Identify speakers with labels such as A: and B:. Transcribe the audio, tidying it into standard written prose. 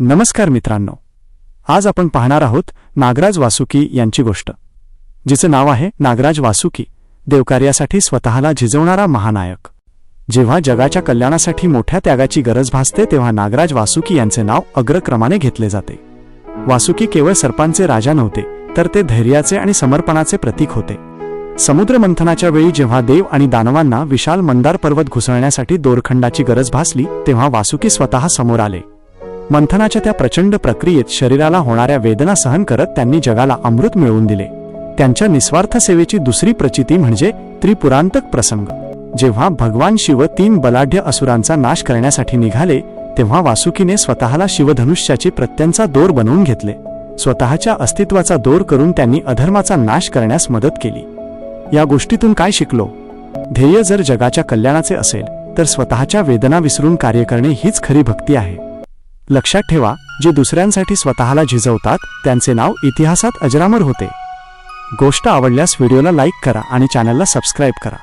A: नमस्कार मित्रांनो, आज आपण पाहणार आहोत नागराज वासुकी यांची गोष्ट, जिचं नाव आहे नागराज वासुकी, देवकार्यासाठी स्वतःला झिजवणारा महानायक। जेव्हा जगाच्या कल्याणासाठी मोठ्या त्यागाची गरज भासते तेव्हा नागराज वासुकी यांचे नाव अग्रक्रमाने घेतले जाते। वासुकी केवळ सर्पांचे राजा नव्हते, तर ते धैर्याचे आणि समर्पणाचे प्रतीक होते। समुद्र मंथनाच्या वेळी जेव्हा देव आणि दानवांना विशाल मंदार पर्वत घुसळण्यासाठी दोरखंडाची गरज भासली तेव्हा वासुकी स्वतः समोर आले। मंथनाच्या त्या प्रचंड प्रक्रियेत शरीराला होणाऱ्या वेदना सहन करत त्यांनी जगाला अमृत मिळवून दिले। त्यांच्या निस्वार्थ सेवेची दुसरी प्रचिती म्हणजे त्रिपुरांतक प्रसंग। जेव्हा भगवान शिव 3 बलाढ्य असुरांचा नाश करण्यासाठी निघाले तेव्हा वासुकीने स्वतःला शिवधनुष्याची प्रत्यंचा दोर बनवून घेतले। स्वतःच्या अस्तित्वाचा दोर करून त्यांनी अधर्माचा नाश करण्यास मदत केली। या गोष्टीतून काय शिकलो? ध्येय जर जगाच्या कल्याणाचे असेल तर स्वतःच्या वेदना विसरून कार्य करणे हीच खरी भक्ती आहे। लक्षात ठेवा, जे दुसऱ्यांसाठी स्वतःला झिजवतात त्यांचे नाव इतिहासात अजरामर होते। गोष्ट आवडल्यास व्हिडिओला लाईक करा आणि चॅनलला सबस्क्राईब करा।